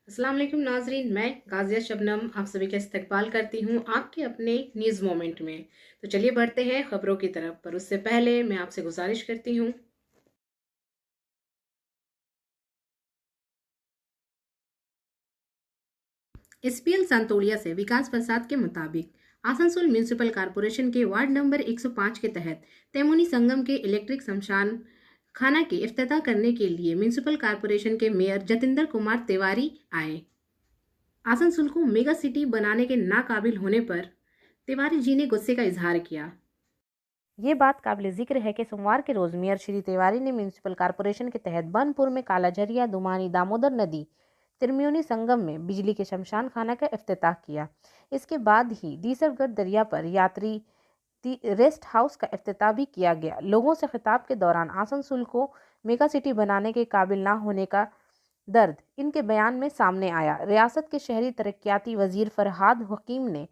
अस्सलाम वालेकुम नाजरीन, मैं गाजिया शबनम आप सभी का इस्तकबाल करती हूँ आपके अपने न्यूज़ मोमेंट में। तो चलिए बढ़ते हैं खबरों की तरफ, पर उससे पहले मैं आपसे गुजारिश करती हूँ एसपीएल संतोलिया से विकास प्रसाद के मुताबिक आसनसोल म्यूनिसिपल कॉरपोरेशन के वार्ड नंबर 105 के तहत तेमोनी संगम के इलेक्ट्रिक शमशान खाना के इफ्तिताह करने के लिए म्यूनिसिपल कॉरपोरेशन के मेयर जतिंदर कुमार तिवारी आए। आसनसोल को मेगा सिटी बनाने के नाकाबिल होने पर तिवारी जी ने गुस्से का इजहार किया। ये बात काबिल जिक्र है कि सोमवार के रोज मेयर श्री तिवारी ने म्यूनिसिपल कॉरपोरेशन के तहत बनपुर में कालाझरिया, दुमानी, दामोदर नदी, त्रिम्योनी संगम में बिजली के शमशान खाना का इफ्तिताह किया। इसके बाद ही दीसरगढ़ दरिया पर यात्री रेस्ट हाउस का इफ्तिताह भी किया गया। लोगों से खिताब के दौरान आसनसोल को मेगा सिटी बनाने के काबिल ना होने का दर्द इनके बयान में सामने आया। रियासत के शहरी तरक्याती वजीर फरहाद हकीम ने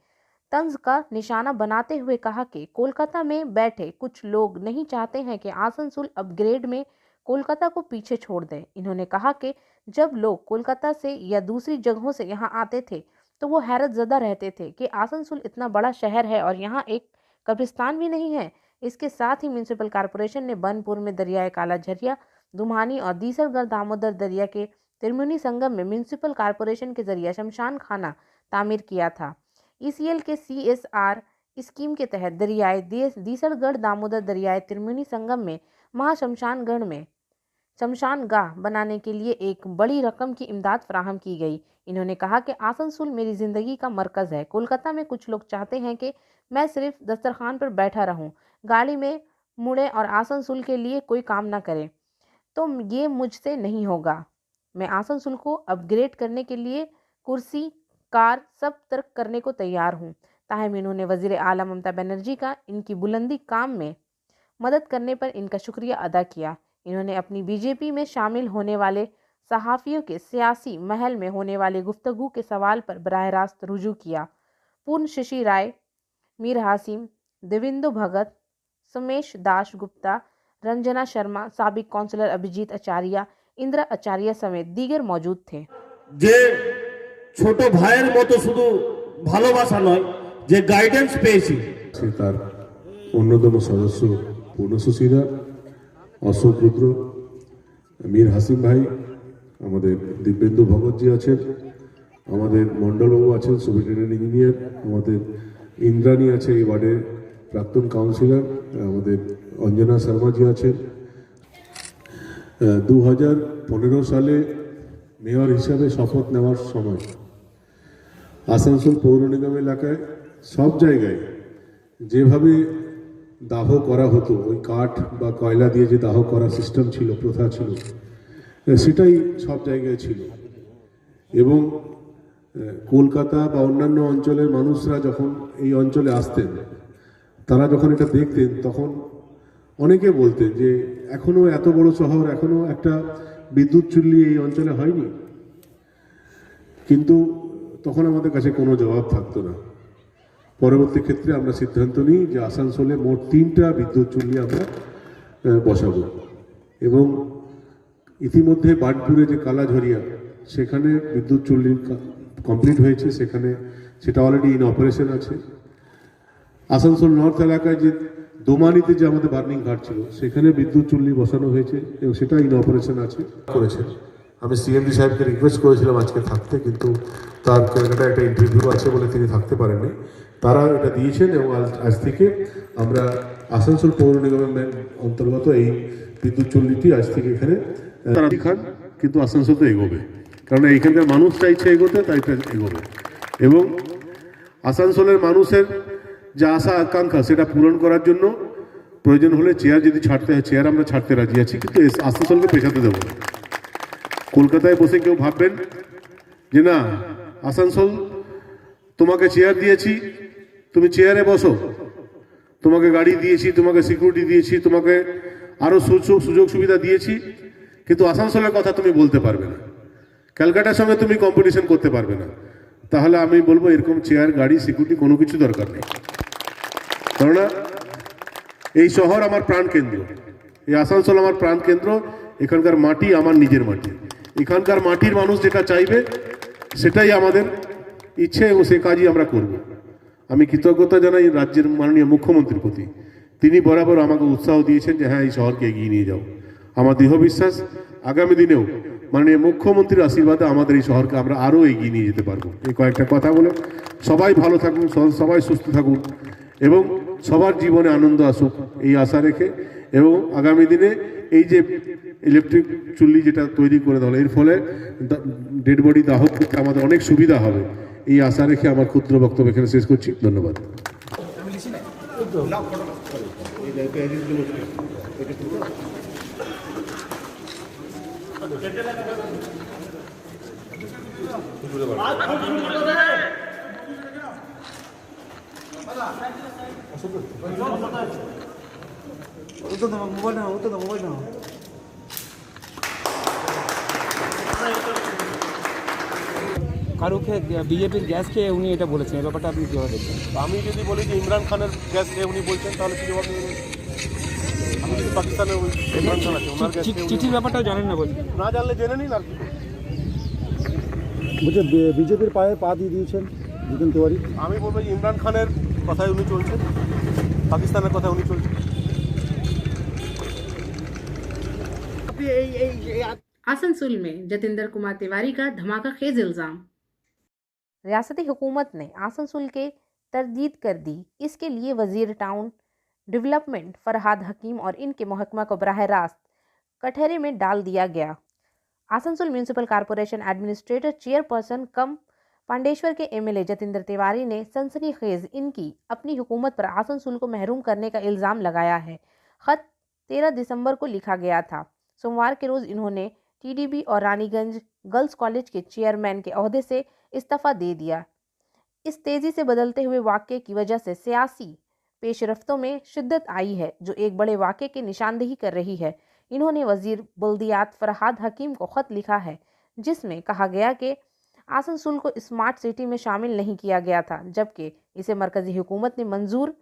तंज का निशाना बनाते हुए कहा कि कोलकाता में बैठे कुछ लोग नहीं चाहते हैं कि आसनसोल अपग्रेड में कोलकाता को पीछे छोड़ दें। इन्होंने कहा कि जब लोग कोलकाता से या दूसरी जगहों से यहाँ आते थे तो वो हैरत ज़दा रहते थे कि आसनसोल इतना बड़ा शहर है और यहाँ एक कब्रिस्तान भी नहीं है। इसके साथ ही म्यूनिसिपल कॉरपोरेशन ने बनपुर में दरियाए कालाझरिया, दुम्हानी और दीसरगढ़ दामोदर दरिया के त्रिमुनी संगम में म्यूनिसिपल कॉरपोरेशन के जरिए शमशान खाना तामीर किया था। ईसीएल के CSR स्कीम के तहत दरियाए दीसरगढ़ दामोदर दरियाए त्रिमुनी संगम में महाशमशानगढ़ में शमशान गाह बनाने के लिए एक बड़ी रकम की इमदाद फराहम की गई। इन्होंने कहा कि आसनसोल मेरी ज़िंदगी का मरकज़ है। कोलकाता में कुछ लोग चाहते हैं कि मैं सिर्फ दस्तरखान पर बैठा रहूं, गाड़ी में मुड़े और आसनसोल के लिए कोई काम ना करे, तो ये मुझसे नहीं होगा। मैं आसनसोल को अपग्रेड करने के लिए कुर्सी, कार सब तर्क करने को तैयार हूँ। ताहम इन्होंने वज़ीर आला ममता बनर्जी का इनकी बुलंदी काम में मदद करने पर इनका शुक्रिया अदा किया। इन्होंने अपनी बीजेपी में शामिल होने वाले सहाफ़ियों के सियासी महल में होने वाले गुफ्तगू के सवाल पर बराह रास्त रुजू किया। पूर्ण शशि राय, मीर हासिम, देवेंदु भगत, समेश दास गुप्ता, रंजना शर्मा, साबिक काउंसलर अभिजीत आचार्य, इंद्रा आचार्य समेत दीगर मौजूद थे। যে ছোট ভাইয়ের মতো শুধু ভালোবাসা নয়, যে গাইডেন্স পেয়েছি তার অন্যতম সদস্য পূর্ণশশীরা, অশোক রুদ্র, মীর হাসিম ভাই, আমাদের দিব্যেন্দু ভগতজি আছেন, আমাদের মণ্ডলবাবু আছেন সুপারিনটেন্ডেন্ট ইঞ্জিনিয়ার, আমাদের ইন্দ্রাণী আছে এই ওয়ার্ডের প্রাক্তন কাউন্সিলর, আমাদের অঞ্জনা শর্মাজি আছেন। 2015 সালে মেয়র হিসাবে শপথ নেওয়ার সময় আসানসোল পৌর নিগম এলাকায় সব জায়গায় যেভাবে দাহ করা হতো, ওই কাঠ বা কয়লা দিয়ে যে দাহ করার সিস্টেম ছিল, প্রথা ছিল, সেটাই সব জায়গায় ছিল। এবং কলকাতা বা অন্যান্য অঞ্চলের মানুষরা যখন এই অঞ্চলে আসতেন, তারা যখন এটা দেখতেন, তখন অনেকে বলতেন যে এখনো এত বড় শহর, এখনো একটা বিদ্যুৎ চুল্লি এই অঞ্চলে হয়নি। কিন্তু তখন আমাদের কাছে কোনো জবাব থাকতো না। পরবর্তী ক্ষেত্রে আমরা সিদ্ধান্ত নিই যে আসানসোলে মোট 3টা বিদ্যুৎ চুল্লি আমরা বসাবো। এবং ইতিমধ্যে বার্নপুরে যে কালাঝরিয়া, সেখানে বিদ্যুৎ চুল্লি কমপ্লিট হয়েছে, সেটা অলরেডি ইন অপারেশন আছে। আসানসোল নর্থ এলাকায় যে দোমানিতে যে আমাদের বার্নিং ঘাট ছিল, সেখানে বিদ্যুৎ চুল্লি বসানো হয়েছে এবং সেটা ইন অপারেশন আছে করেছেন। আমি সিএমডি সাহেবকে রিকোয়েস্ট করেছিলাম আজকে থাকতে, কিন্তু তার ক্যালকাটা একটা ইন্টারভিউ আছে বলে তিনি থাকতে পারেননি। তারা এটা দিয়েছেন এবং আজ থেকে আমরা আসানসোল পৌর নিগমের অন্তর্গত এই বিদ্যুৎ চুল্লিটি আজ থেকে এখানে তারা খান, কিন্তু আসানসোল তো এগোবে, কারণ এইখানকার মানুষ চাইছে এগোতে, তাই এগোবে। এবং আসানসোলের মানুষের যে আশা আকাঙ্ক্ষা, সেটা পূরণ করার জন্য প্রয়োজন হলে চেয়ার যদি ছাড়তে হয়, চেয়ার আমরা ছাড়তে রাজি আছি, কিন্তু আসানসোলকে পেছাতে দেবো না। কলকাতায় বসে কেউ ভাববেন যে না, আসানসোল তোমাকে চেয়ার দিয়েছি, তুমি চেয়ারে বসো, তোমাকে গাড়ি দিয়েছি, তোমাকে সিকিউরিটি দিয়েছি, তোমাকে আরও সুযোগ সুবিধা দিয়েছি, কিন্তু আসানসোলের কথা তুমি বলতে পারবে না, ক্যালকাটার সঙ্গে তুমি কম্পিটিশন করতে পারবে না। তাহলে আমি বলবো এরকম চেয়ার, গাড়ি, সিকিউরিটি কোনো কিছু দরকার নেই। কেননা এই শহর আমার প্রাণকেন্দ্র, এই আসানসোল আমার প্রাণকেন্দ্র, এখানকার মাটি আমার নিজের মাটি। এখানকার মাটির মানুষ যেটা চাইবে সেটাই আমাদের ইচ্ছে এবং সে কাজই আমরা করব। আমি কৃতজ্ঞতা জানাই রাজ্যের মাননীয় মুখ্যমন্ত্রীর প্রতি। তিনি বরাবর আমাকে উৎসাহ দিয়েছেন যে হ্যাঁ এই শহরকে এগিয়ে নিয়ে যাও। আমার দৃঢ় বিশ্বাস আগামী দিনেও মাননীয় মুখ্যমন্ত্রীর আশীর্বাদে আমাদের এই শহরকে আমরা আরও এগিয়ে নিয়ে যেতে পারবো। এই কয়েকটা কথা বলে সবাই ভালো থাকুন, সবাই সুস্থ থাকুন এবং সবার জীবনে আনন্দ আসুক এই আশা রেখে, এবং আগামী দিনে এই যে ইলেকট্রিক চুল্লি যেটা তৈরি করে দেওয়া হলো, এর ফলে ডেড বডি দাহ করতে আমাদের অনেক সুবিধা হবে, এই আশা রেখে আমার ক্ষুদ্র বক্তব্য এখানে শেষ করছি। ধন্যবাদ। কারুকে বিজেপির গ্যাস খেয়ে উনি এটা বলেছেন, এই ব্যাপারটা আপনি কীভাবে দেখছেন? আমি যদি বলি যে ইমরান খানের গ্যাস খেয়ে উনি বলছেন, তাহলে কি জবাব দেবেন? আমি যদি পাকিস্তানের ওই ইমরান খান আছে ওনার গ্যাস খেয়ে চিঠির ব্যাপারটাও জানেন না বলছেন? না জানলে জেনে নিন আর কি। বলছে বিজেপির পায়ে পা দিয়ে দিয়েছেন জিতেন তিওয়ারি। আমি বলবো যে ইমরান খানের কথায় উনি চলছেন, পাকিস্তানের কথায় উনি চলছেন। आसनसोल में जतिंदर कुमार तिवारी का धमाकाखेज इल्जाम। रियासती हुकूमत ने आसनसोल के तरदीद कर दी। इसके लिए वजीर टाउन डेवलपमेंट फरहाद हकीम और इनके महकमा को बराह रास्त कटहरे में डाल दिया गया। Asansol municipal corporation administrator chairperson cum Pandeshwar के एमएलए जतिंदर तिवारी ने सनसनीखेज इनकी अपनी हुकूमत पर आसनसोल को महरूम करने का इल्ज़ाम लगाया है। ख़त 13 दिसंबर को लिखा गया था। सोमवार के रोज़ इन्होंने टीडीबी और रानीगंज गर्ल्स कॉलेज के चेयरमैन के ओहदे से इस्तीफ़ा दे दिया। इस तेज़ी से बदलते हुए वाक़े की वजह से सियासी पेशरफ्तों में शिद्दत आई है, जो एक बड़े वाक़े की निशानदेही कर रही है। इन्होंने वज़ीर बल्दियात फरहाद हकीम को ख़त लिखा है, जिसमें कहा गया कि आसनसोल को स्मार्ट सिटी में शामिल नहीं किया गया था, जबकि इसे मरकज़ी हुकूमत ने मंजूर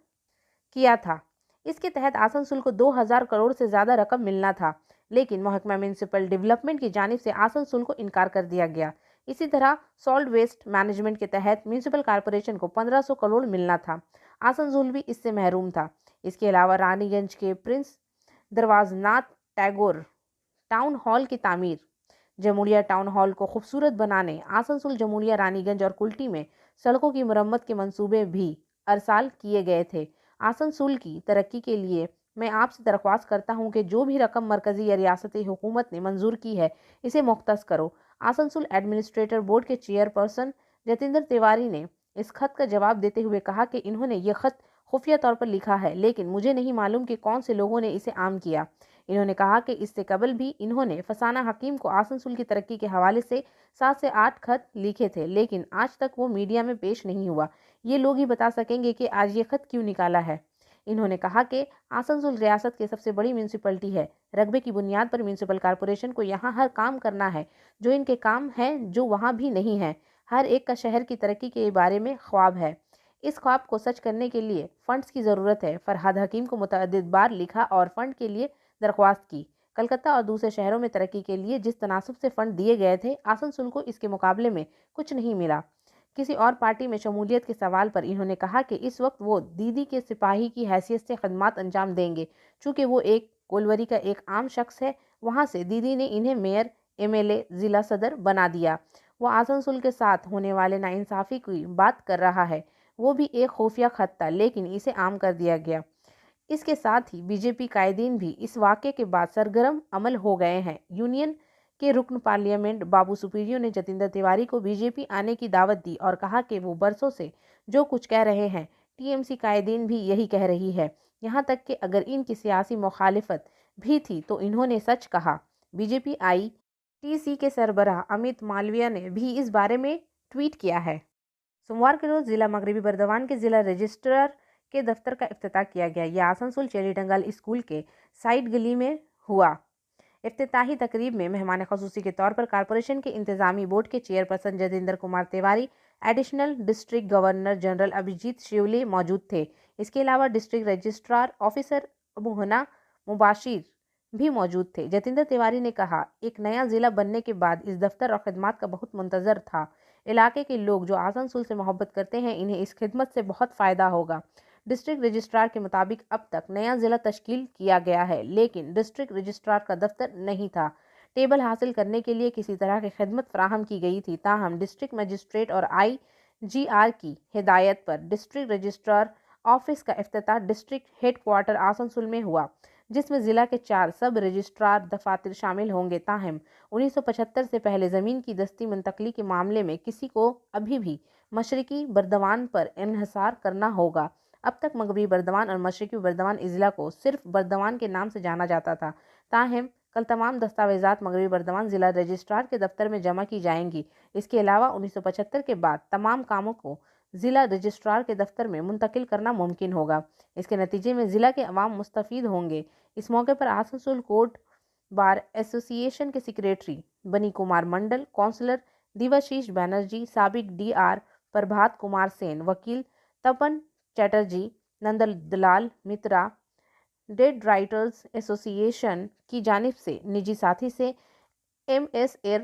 किया था। इसके तहत आसनसोल को 2000 करोड़ से ज़्यादा रकम मिलना था, लेकिन महकमा म्यूनिसिपल डेवलपमेंट की जानिब से आसनसोल को इनकार कर दिया गया। इसी तरह सॉल्ट वेस्ट मैनेजमेंट के तहत म्यूनिसिपल कॉरपोरेशन को 1500 करोड़ मिलना था। आसनसोल भी इससे महरूम था। इसके अलावा रानीगंज के प्रिंस दरवाज़नाथ टैगोर टाउन हॉल की तामीर, जमुड़िया टाउन हॉल को खूबसूरत बनाने, आसनसोल जमुड़िया रानीगंज और कुल्टी में सड़कों की मरम्मत के मंसूबे भी अरसाल किए गए थे। आसनसोल की तरक्की के लिए मैं आपसे दरख्वास्त करता हूं कि जो भी रकम मरकज़ी या रियासती हुकूमत ने मंजूर की है, इसे मुख्तस करो। आसनसोल एडमिनिस्ट्रेटर बोर्ड के चेयरपर्सन जतिंदर तिवारी ने इस खत का जवाब देते हुए कहा कि इन्होंने ये खत खुफिया तौर पर लिखा है, लेकिन मुझे नहीं मालूम कि कौन से लोगों ने इसे आम किया। इन्होंने कहा कि इससे कबल भी इन्होंने फसाना हकीम को आसनसोल की तरक्की के हवाले से 7 से 8 खत लिखे थे, लेकिन आज तक वो मीडिया में पेश नहीं हुआ। ये लोग ही बता सकेंगे कि आज ये खत क्यों निकाला है। इन्होंने कहा कि आसनसोल रियासत की सबसे बड़ी म्यूनसिपलिटी है। रकबे की बुनियाद पर म्यूनसिपल कॉरपोरेशन को यहाँ हर काम करना है जो इनके काम हैं, जो वहाँ भी नहीं है। हर एक का शहर की तरक्की के बारे में ख्वाब है। इस ख्वाब को सच करने के लिए फ़ंड्स की ज़रूरत है। फरहाद हकीम को मुतअद्दिद बार लिखा और फ़ंड के लिए दरख्वास्त की। कलकत्ता और दूसरे शहरों में तरक्की के लिए जिस तनासब से फ़ंड दिए गए थे, आसनसोल को इसके मुकाबले में कुछ नहीं मिला। किसी और पार्टी में शमूलियत के सवाल पर इन्होंने कहा कि इस वक्त वो दीदी के सिपाही की हैसियत से खदमात अंजाम देंगे। चूँकि वो एक कोलवरी का एक आम शख्स है, वहाँ से दीदी ने इन्हें मेयर, एमएलए, ज़िला सदर बना दिया। वो आसनसोल के साथ होने वाले नाइंसाफ़ी की बात कर रहा है। वो भी एक खुफिया खत था, लेकिन इसे आम कर दिया गया। इसके साथ ही बीजेपी कायदीन भी इस वाक़े के बाद सरगर्म अमल हो गए हैं। यूनियन के रुकन पार्लियामेंट बाबू सुपीरियो ने जतिंदर तिवारी को बीजेपी आने की दावत दी और कहा कि वो बरसों से जो कुछ कह रहे हैं, टीएमसी कायदीन भी यही कह रही है। यहाँ तक कि अगर इनकी सियासी मुखालिफत भी थी तो इन्होंने सच कहा। बीजेपी ITC के सरबराह अमित मालविया ने भी इस बारे में ट्वीट किया है। सोमवार के रोज़ ज़िला मगरबी बर्दवान के ज़िला रजिस्ट्रार के दफ्तर का इफ्तिताह किया गया। यह आसनसोल चेरी डंगल स्कूल के साइड गली में हुआ। इफ्तिताही तकरीब में मेहमान ख़ुसूसी के तौर पर कॉरपोरेशन के इंतज़ामी बोर्ड के chairperson Jatinder Kumar Tiwari, additional district governor general Abhijit Shivle मौजूद थे। इसके अलावा डिस्ट्रिक्ट रजिस्ट्रार ऑफिसर अबू हना मुबाशिर, भी मौजूद थे। जतेंद्र तिवारी ने कहा, एक नया जिला बनने के बाद इस दफ्तर और खिदमत का बहुत मुंतजर था। इलाके के लोग जो आसनसोल से मोहब्बत करते हैं, इन्हें इस खिदमत से बहुत फ़ायदा होगा। डिस्ट्रिक्ट रजिस्ट्रार के मुताबिक अब तक नया जिला तश्कील किया गया है, लेकिन डिस्ट्रिक्ट रजिस्ट्रार का दफ्तर नहीं था। टेबल हासिल करने के लिए किसी तरह की खिदमत फराहम की गई थी। ताहम डिस्ट्रिक्ट मजिस्ट्रेट और IGR की हिदायत पर डिस्ट्रिक्ट रजिस्ट्रार ऑफिस का इफ्तिताह डिस्ट्रिक्ट हेडक्वार्टर आसनसोल में हुआ, जिसमें ज़िला के 4 सब रजिस्ट्रार दफातर शामिल होंगे। ताहम 1975 से पहले ज़मीन की दस्ती मुंतकली के मामले में किसी को अभी भी मशरकी बर्दवान पर इन्हिसार करना होगा। अब तक मगरबी बर्दवान और मशरकी बर्दवान अजला को सिर्फ बर्दवान के नाम से जाना जाता था। ताहम कल तमाम दस्तावेज़ात मगरबी बर्दवान ज़िला रजिस्ट्रार के दफ्तर में जमा की जाएंगी। इसके अलावा 1975 के बाद तमाम कामों को ज़िला रजिस्ट्रार के दफ्तर में मुंतकिल करना मुमकिन होगा। इसके नतीजे में ज़िला के अवाम मुस्तफ़ीद होंगे। इस मौके पर आसनसोल कोर्ट बार एसोसिएशन के सेक्रेटरी बनी कुमार मंडल, काउंसलर दिवाशीष बैनर्जी, साबिक DR प्रभात कुमार सेन, वकील तपन चैटर्जी, नंदलाल मित्रा, डेड राइटर्स एसोसिएशन की जानिब से निजी साथी से MSR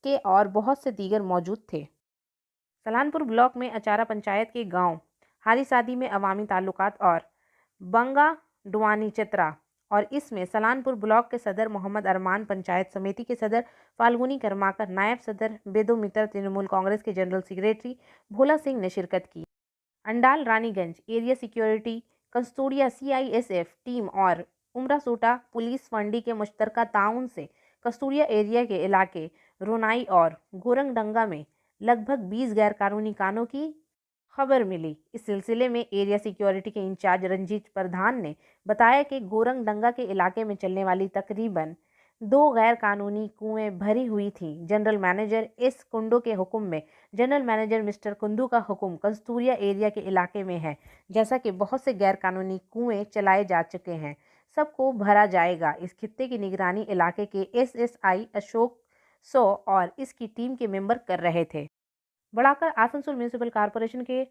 के और बहुत से दीगर मौजूद थे। सलानपुर ब्लॉक में अचारा पंचायत के गांव हारीसादी में अवामी ताल्लुकात और बंगा डुआनी चित्रा और इसमें सलानपुर ब्लॉक के सदर मोहम्मद अरमान, पंचायत समिति के सदर फाल्गुनी कर्माकर, नायब सदर बेदो मित्र, तृणमूल कांग्रेस के जनरल सेक्रेटरी भोला सिंह ने शिरकत की। Andal Raniganj area security, Kasturia CISF team और उमरासोटा पुलिस फंडी के मुश्तरका ताउन से कस्तूरिया एरिया के इलाके रोनाई और गोरंगडंगा में लगभग 20 गैर कानूनी कानों की खबर मिली। इस सिलसिले में एरिया सिक्योरिटी के इंचार्ज रंजीत प्रधान ने बताया कि गोरंगडंगा के इलाके में चलने वाली तकरीबन 2 गैर कानूनी कुएं भरी हुई थी। जनरल मैनेजर S कुंडो के हुक्म में जनरल मैनेजर मिस्टर कुंदू का हुक्म कस्तूरिया एरिया के इलाके में है। जैसा कि बहुत से गैर कानूनी कुएं चलाए जा चुके हैं, सबको भरा जाएगा। इस खित्ते की निगरानी इलाके के SSI अशोक सो और इसकी टीम के मेंबर कर रहे थे। बढ़ाकर आसनसोल म्यूनिसिपल कॉरपोरेशन के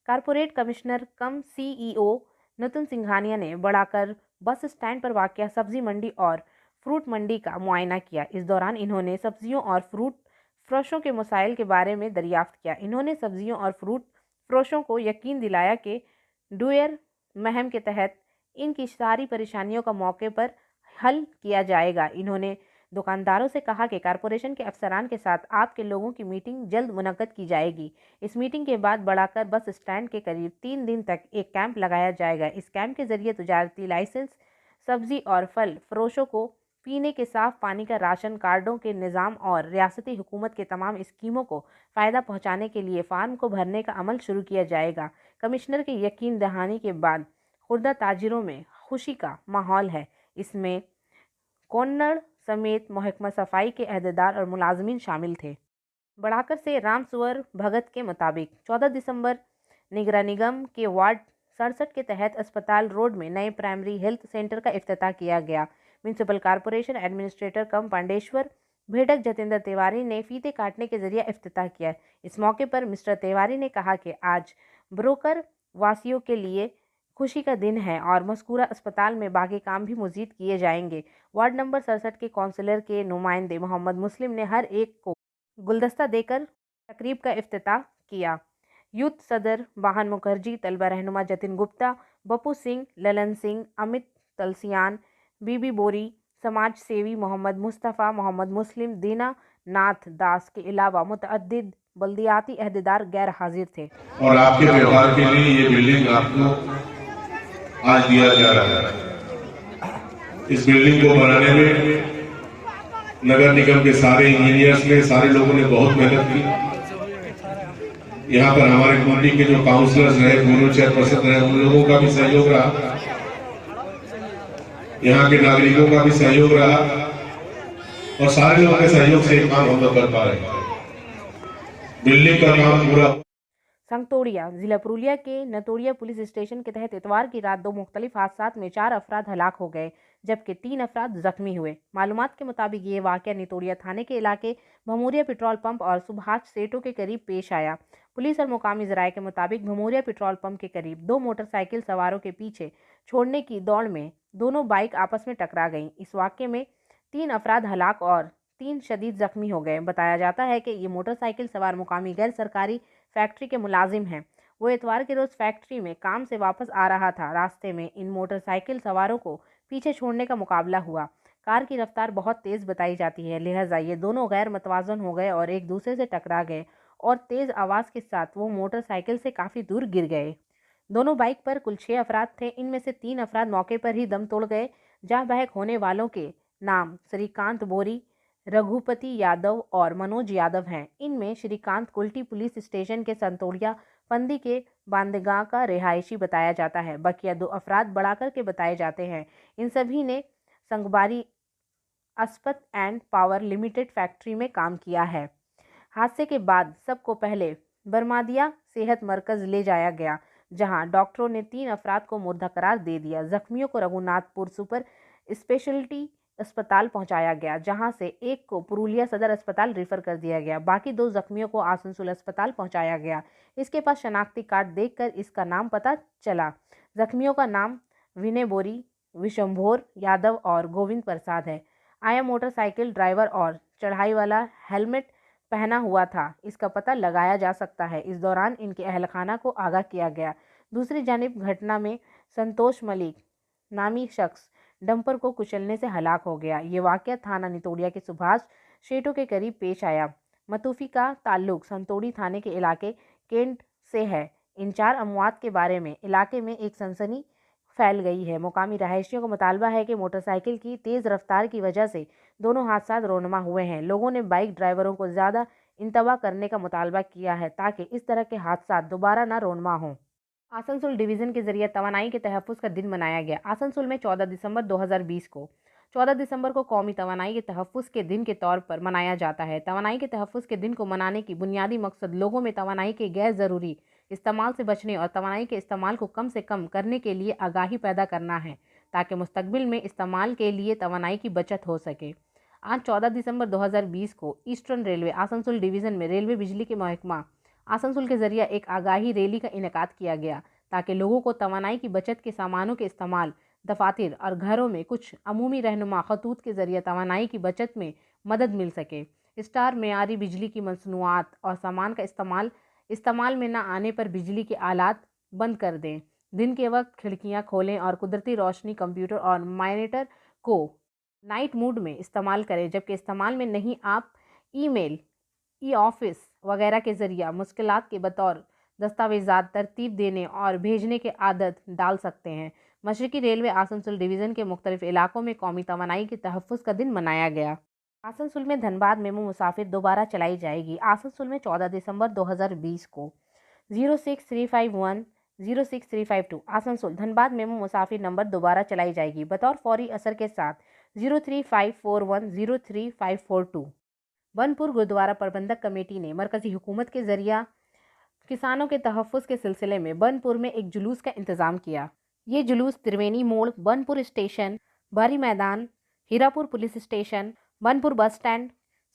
कॉरपोरेट कमिश्नर कम CEO नतुन सिंघानिया ने बढ़ाकर बस स्टैंड पर वाक़या सब्जी मंडी और फ्रूट मंडी का मुआयना किया। इस दौरान इन्होंने सब्जियों और फ्रूट फरोशों के मसाइल के बारे में दरियाफ्त किया। इन्होंने सब्जियों और फ्रूट फरोशों को यकीन दिलाया कि डुयर मुहिम के तहत इनकी सारी परेशानियों का मौके पर हल किया जाएगा। इन्होंने दुकानदारों से कहा कि कॉरपोरेशन के अफसरान के साथ आपके लोगों की मीटिंग जल्द मुनक्कद की जाएगी। इस मीटिंग के बाद बढ़ाकर बस स्टैंड के करीब 3 दिन तक एक कैंप लगाया जाएगा। इस कैंप के जरिए तजारती लाइसेंस, सब्जी और फल फरोशों को पीने के साफ पानी का राशन कार्डों के निज़ाम और रियासती हुकूमत के तमाम स्कीमों को फ़ायदा पहुँचाने के लिए फार्म को भरने का अमल शुरू किया जाएगा। कमिश्नर के यकीन दहानी के बाद खुर्दा ताजिरों में खुशी का माहौल है। इसमें कन्नड़ समेत महकमा सफाई के अहदेदार और मुलाजमीन शामिल थे। बढ़ाकर से रामसुवर भगत के मुताबिक 14 दिसंबर निगरा निगम के वार्ड 67 के तहत अस्पताल रोड में नए प्राइमरी हेल्थ सेंटर का इफ्तिताह किया गया। म्यूनिसिपल कॉरपोरेशन एडमिनिस्ट्रेटर कम पांडेश्वर भेड़क जतेंद्र तिवारी ने फीते काटने के जरिए इफ्तिताह किया। इस मौके पर मिस्टर तिवारी ने कहा कि आज ब्रोकर वासियों के लिए खुशी का दिन है और मज़कूरा अस्पताल में बाकी काम भी मज़ीद किए जाएंगे। वार्ड नंबर 67 के काउंसिलर के नुमाइंदे मोहम्मद मुस्लिम ने हर एक को गुलदस्ता देकर तकरीब का इफ्तिताह किया। यूथ सदर बाहन मुखर्जी, तलबा रहनुमा जतिन गुप्ता, बप्पू सिंह, ललन सिंह, अमित तलसियान, बीबी बोरी, समाज सेवी मोहम्मद मुस्तफ़ा, मोहम्मद मुस्लिम, दीना नाथ दास के अलावा मुतअद्दिद बल्दियाती अहदेदार गैर हाजिर थे। और आपके व्यवहार के लिए ये बिल्डिंग आपको आज दिया जा रहा है। इस बिल्डिंग को बनाने में नगर निगम के सारे इंजीनियर्स ने, सारे लोगों ने बहुत मेहनत की। यहाँ पर हमारे कुंडी के जो काउंसलर्स रहे, दोनों चेयरपर्सन रहे, उन लोगों का भी सहयोग रहा, यहाँ के नागरिकों का भी सहयोग रहा और सारे लोगों के सहयोग से काम हम लोग कर पा रहे हैं। बिल्डिंग का काम पूरा संगतोड़िया जिला पुरुलिया के नतोड़िया पुलिस स्टेशन के तहत इतवार की रात 2 मुख्तलिफ हादसात में 4 अफराद हलाक हो गए जबकि 3 अफराद जख्मी हुए। मालूमात के मुताबिक ये वाक़या नितोड़िया थाने के इलाके भमोरिया पेट्रोल पंप और सुभाष सेटू के करीब पेश आया। पुलिस और मुकामी ज़राए के मुताबिक भमोरिया पेट्रोल पंप के करीब 2 मोटरसाइकिल सवारों के पीछे छोड़ने की दौड़ में दोनों बाइक आपस में टकरा गईं। इस वाक़ये में 3 अफराद हलाक और 3 शदीद जख्मी हो गए। बताया जाता है कि ये मोटरसाइकिल सवार मुकामी गैर सरकारी फैक्ट्री के मुलाजिम हैं। वो इतवार के रोज़ फैक्ट्री में काम से वापस आ रहा था। रास्ते में इन मोटरसाइकिल सवारों को पीछे छोड़ने का मुकाबला हुआ। कार की रफ्तार बहुत तेज़ बताई जाती है, लिहाजा ये दोनों गैर मतवाज़न हो गए और एक दूसरे से टकरा गए और तेज़ आवाज़ के साथ वो मोटरसाइकिल से काफ़ी दूर गिर गए। दोनों बाइक पर कुल 6 अफराद थे। इनमें से 3 अफराद मौके पर ही दम तोड़ गए। जहाँ बहक होने वालों के नाम श्रीकांत बोरी, रघुपति यादव और मनोज यादव हैं। इनमें श्रीकांत कुल्टी पुलिस स्टेशन के संतोड़िया पंदी के बांदगांव का रिहायशी बताया जाता है। बकिया 2 अफराद बढ़ाकर के बताए जाते हैं। इन सभी ने संगबारी अस्पत एंड पावर लिमिटेड फैक्ट्री में काम किया है। हादसे के बाद सबको पहले बरमादिया सेहत मरकज़ ले जाया गया, जहां डॉक्टरों ने 3 अफराद को मुर्दा करार दे दिया। जख्मियों को रघुनाथपुर सुपर स्पेशलिटी अस्पताल पहुंचाया गया, जहां से एक को पुरुलिया सदर अस्पताल रेफर कर दिया गया। बाकी 2 जख्मियों को आसनसोल अस्पताल पहुंचाया गया। इसके पास शनाख्ती कार्ड देखकर इसका नाम पता चला। जख्मियों का नाम विनय बोरी, विशंभोर यादव और गोविंद प्रसाद है। आया मोटरसाइकिल ड्राइवर और चढ़ाई वाला हेलमेट पहना हुआ था, इसका पता लगाया जा सकता है। इस दौरान इनके अहलखाना को आगाह किया गया। दूसरी जानिब घटना में संतोष मलिक नामी शख्स डंपर को कुचलने से हलाक हो गया। ये वाक़या थाना नितोड़िया के सुभाष शेटो के करीब पेश आया। मतूफ़ी का ताल्लुक संतोड़ी थाने के इलाके केंट से है। इन 4 अमवात के बारे में इलाके में एक सनसनी फैल गई है। मुकामी रहायशियों का मुतालबा है कि मोटरसाइकिल की तेज़ रफ्तार की वजह से दोनों हादसात रोनुमा हुए हैं। लोगों ने बाइक ड्राइवरों को ज़्यादा इंतबा करने का मुतालबा किया है ताकि इस तरह के हादसात दोबारा न रोनुमा हों। आसनसोल डिवीज़न के जरिए तवानाई के तहफ़्फ़ुज़ का दिन मनाया गया। आसनसोल में 14 दिसंबर 2020 को 14 दिसंबर को कौमी तवानाई के तहफ़्फ़ुज़ के दिन के तौर पर मनाया जाता है। तवानाई के तहफ़्फ़ुज़ के दिन को मनाने की बुनियादी मकसद लोगों में तवानाई के गैर ज़रूरी इस्तेमाल से बचने और तवानाई के इस्तेमाल को कम से कम करने के लिए आगाही पैदा करना है, ताकि मुस्तक़बिल में इस्तेमाल के लिए तवानाई की बचत हो सके। आज 14 दिसंबर 2020 को ईस्टर्न रेलवे आसनसोल डिवीज़न में रेलवे बिजली के महकमा आसनसोल के ज़रिए एक आगाही रैली का इनेकाद किया गया, ताकि लोगों को तवानाई की बचत के सामानों के इस्तेमाल, दफातर और घरों में कुछ अमूमी रहनुमा खतूत के ज़रिए तवानाई की बचत में मदद मिल सके। स्टार मेयारी बिजली की मसनूआत और सामान का इस्तेमाल में न आने पर बिजली के आलात बंद कर दें। दिन के वक्त खिड़कियां खोलें और कुदरती रोशनी, कंप्यूटर और मॉनिटर को नाइट मोड में इस्तेमाल करें, जबकि इस्तेमाल में नहीं आप ईमेल, ऑफिस वगैरह के ज़रिए मुश्किलात के बतौर दस्तावेज़ात तरतीब देने और भेजने के आदत डाल सकते हैं। मशरकी रेलवे आसनसोल डिवीज़न के मुख्तलिफ इलाकों में कौमी तवानाई के तहफ़्फ़ुज़ का दिन मनाया गया। आसनसोल में धनबाद मेमू मुसाफिर दोबारा चलाई जाएगी। आसनसोल में 14 दिसंबर 2020 को 06351 06352 आसनसोल धनबाद मेमू मुसाफिर नंबर दोबारा चलाई जाएगी बतौर फौरी असर के साथ 03541 03542। बनपुर गुरुद्वारा प्रबंधक कमेटी ने मरकज़ी हुकूमत के ज़रिए किसानों के तहफ़्फ़ुज़ के सिलसिले में बनपुर में एक जुलूस का इंतज़ाम किया। ये जुलूस त्रिवेणी मोड़, बनपुर स्टेशन, बारी मैदान, Hirapur police station, Burnpur bus stand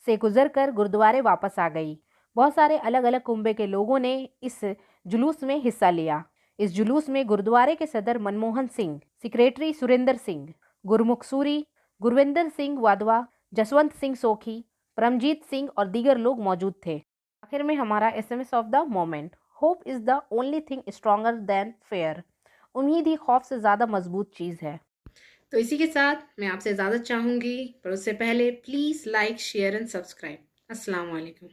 से गुजरकर गुरुद्वारे वापस आ गई। बहुत सारे अलग अलग कुंबे के लोगों ने इस जुलूस में हिस्सा लिया। इस जुलूस में गुरुद्वारे के सदर मनमोहन सिंह, सेक्रेटरी सुरेंद्र सिंह, गुरमुख सूरी, गुरविंदर सिंह वाधवा, जसवंत सिंह सोखी, परमजीत सिंह और दीगर लोग मौजूद थे। आखिर में हमारा SMS of the moment, hope is the only thing stronger than fair. उम्मीद ही खौफ से ज़्यादा मजबूत चीज़ है। तो इसी के साथ मैं आपसे इजाज़त चाहूँगी, पर उससे पहले please like, share and subscribe. अस्सलाम वालेकुम।